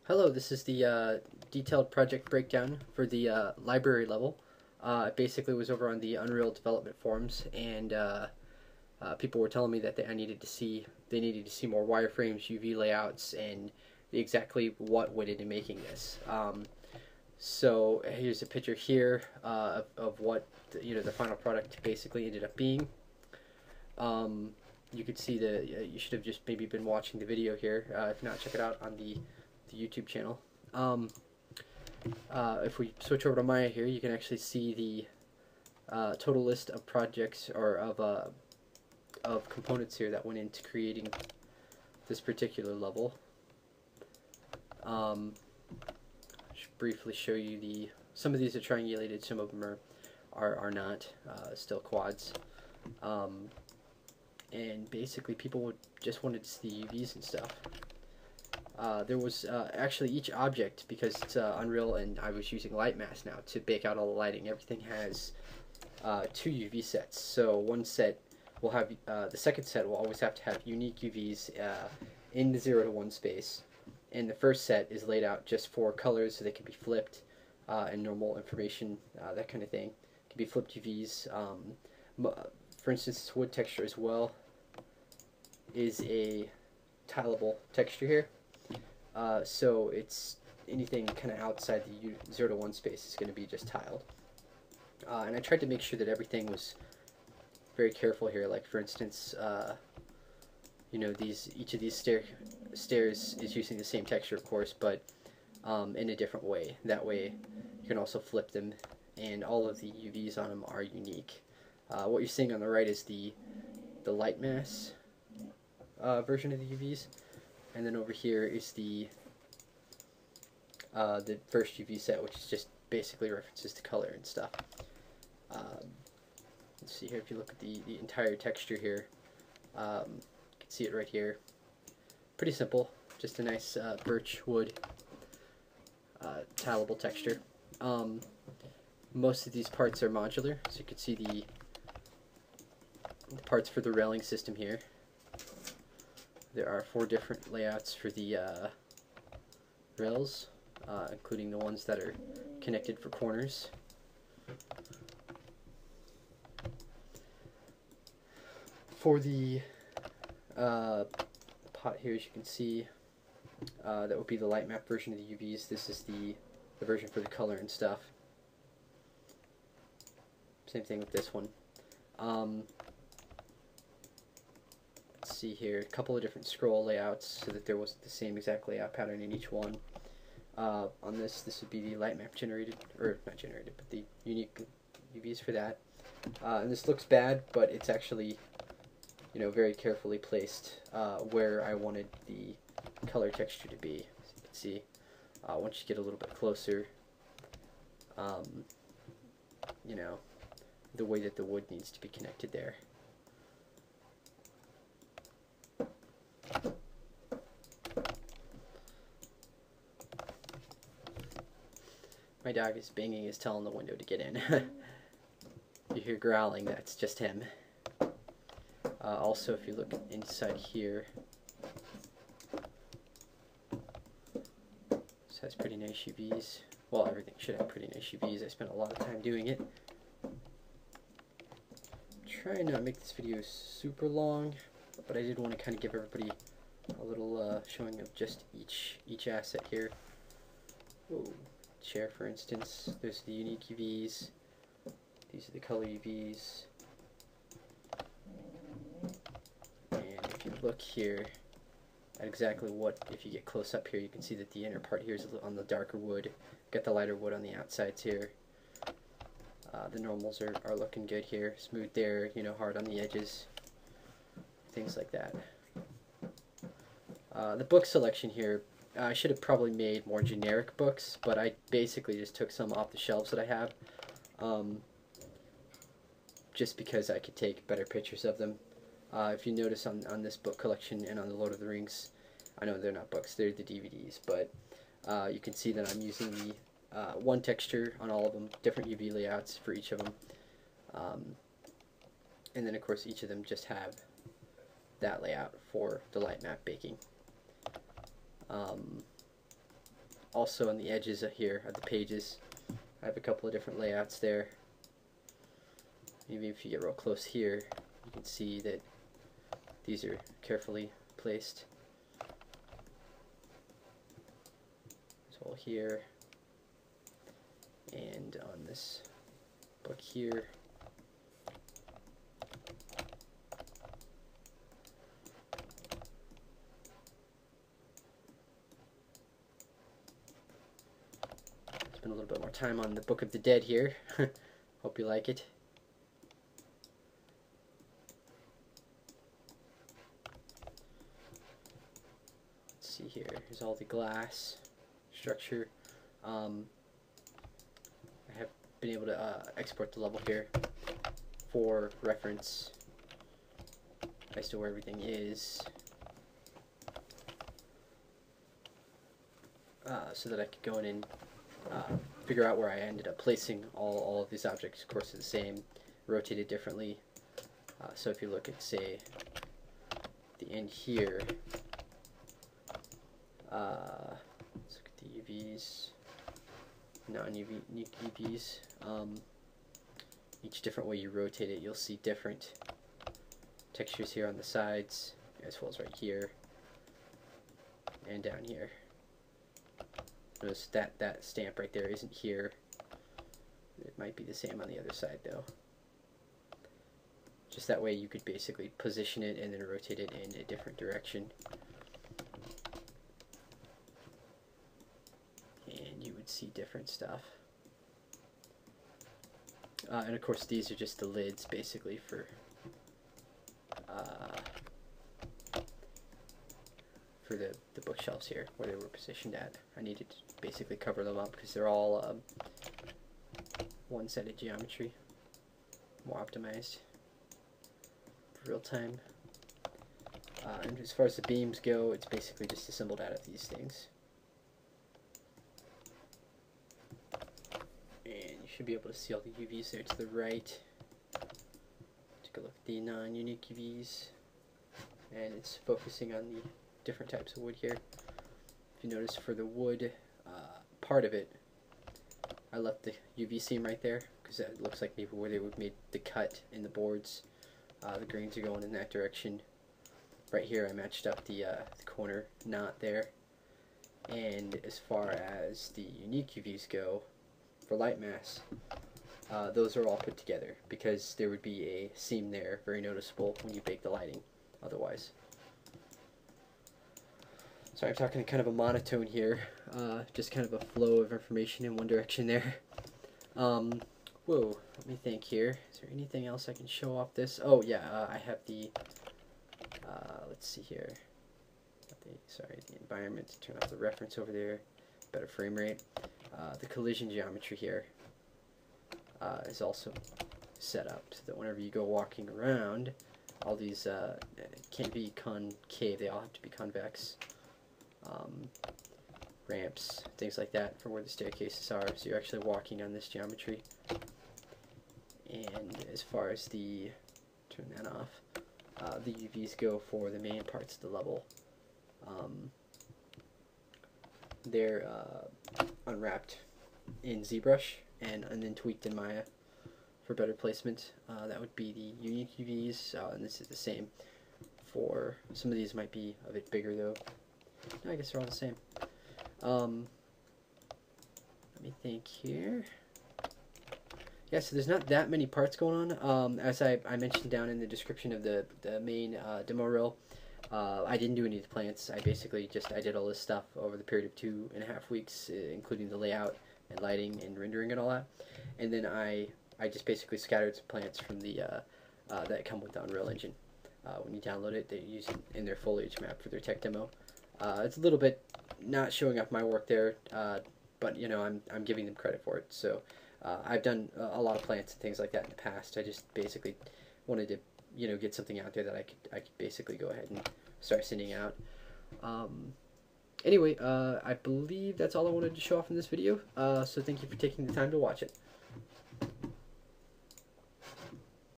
Hello, this is the detailed project breakdown for the library level. I basically was over on the Unreal development forums, and people were telling me that they needed to see more wireframes, UV layouts, and exactly what went into making this. So here's a picture here of what the final product basically ended up being. You could see you should have just maybe been watching the video here. If not, check it out on the YouTube channel. If we switch over to Maya here, you can actually see the total list of projects or of components here that went into creating this particular level. Should briefly show you some of these are triangulated, some of them are not, still quads. And basically people just wanted to see UVs and stuff. There was actually each object, because it's Unreal and I was using Lightmass now to bake out all the lighting. Everything has two UV sets. So one set will have, the second set will always have to have unique UVs in the 0 to 1 space. And the first set is laid out just for colors so they can be flipped and normal information, that kind of thing. It can be flipped UVs. For instance, this wood texture as well is a tileable texture here. So it's anything kind of outside the 0 to 1 space is going to be just tiled. And I tried to make sure that everything was very careful here. Like for instance, each of these stairs is using the same texture, of course, but in a different way. That way, you can also flip them, and all of the UVs on them are unique. What you're seeing on the right is the Lightmass version of the UVs. And then over here is the first UV set, which is just basically references to color and stuff. Let's see here, if you look at the entire texture here, you can see it right here. Pretty simple, just a nice birch wood tileable texture. Most of these parts are modular, so you can see the parts for the railing system here. There are 4 different layouts for the rails, including the ones that are connected for corners. For the pot here, as you can see, that would be the light map version of the UVs. This is the version for the color and stuff. Same thing with this one. Let's see here, a couple of different scroll layouts so that there wasn't the same exact layout pattern in each one. On this would be the light map generated, or not generated, but the unique UVs for that. And this looks bad, but it's actually, very carefully placed where I wanted the color texture to be. As you can see, once you get a little bit closer, the way that the wood needs to be connected there. My dog is banging his tail on the window to get in. You hear growling, that's just him. Also, if you look inside here, this has pretty nice UVs. Well, everything should have pretty nice UVs. I spent a lot of time doing it. Trying not to make this video super long, but I did want to kind of give everybody a little showing of just each asset here. Whoa. Chair, for instance, there's the unique UVs. These are the color UVs. And if you look here at exactly if you get close up here, you can see that the inner part here is on the darker wood. Got the lighter wood on the outsides here. The normals are looking good here. Smooth there, hard on the edges. Things like that. The book selection here, I should have probably made more generic books, but I basically just took some off the shelves that I have, just because I could take better pictures of them. If you notice on this book collection and on the Lord of the Rings, I know they're not books, they're the DVDs, but you can see that I'm using the one texture on all of them, different UV layouts for each of them, and then of course each of them just have that layout for the light map baking. also on the edges of here of the pages, I have a couple of different layouts there. Maybe if you get real close here, you can see that these are carefully placed. As well here, and on this book here. Spend a little bit more time on the Book of the Dead here. Hope you like it. Let's see here. Here's all the glass structure. I have been able to export the level here for reference as to where everything is, so that I could go in and figure out where I ended up placing all of these objects. Of course, they're the same, rotated differently. So if you look at, say, the end here, let's look at the UVs, non-UV UVs. Each different way you rotate it, you'll see different textures here on the sides, as well as right here and down here. Notice that stamp right there isn't here. It might be the same on the other side though. Just that way you could basically position it and then rotate it in a different direction. And you would see different stuff. And of course these are just the lids basically for the bookshelves here where they were positioned at. I needed to basically cover them up because they're all one-sided geometry, more optimized for real time. And as far as the beams go, it's basically just assembled out of these things. And you should be able to see all the UVs there to the right. Take a look at the non-unique UVs, and it's focusing on the different types of wood here. If you notice, for the wood part of it, I left the UV seam right there because it looks like maybe where they would made the cut in the boards. The grains are going in that direction. Right here I matched up the corner knot there. And as far as the unique UVs go, for light mass, those are all put together because there would be a seam there, very noticeable when you bake the lighting otherwise. Sorry, I'm talking kind of a monotone here, just kind of a flow of information in one direction there. Whoa, let me think here. Is there anything else I can show off this? Oh yeah, I have the, let's see here. The environment, turn off the reference over there, better frame rate. The collision geometry here is also set up so that whenever you go walking around, all these can't be concave, they all have to be convex. Ramps, things like that for where the staircases are, so you're actually walking on this geometry. And as far as the, turn that off, the UVs go for the main parts of the level. They're unwrapped in ZBrush and then tweaked in Maya for better placement. That would be the unique UVs, and this is the same for, some of these might be a bit bigger though. No, I guess they're all the same. Let me think here. Yeah, so there's not that many parts going on. As I mentioned down in the description of the main demo reel, I didn't do any of the plants. I basically I did all this stuff over the period of 2.5 weeks, including the layout and lighting and rendering and all that. And then I just basically scattered some plants from the that come with the Unreal Engine. When you download it, they use it in their foliage map for their tech demo. It's a little bit not showing off my work there, but you know, I'm giving them credit for it. So I've done a lot of plants and things like that in the past. I just basically wanted to, you know, get something out there that I could basically go ahead and start sending out. Anyway, I believe that's all I wanted to show off in this video. So thank you for taking the time to watch it.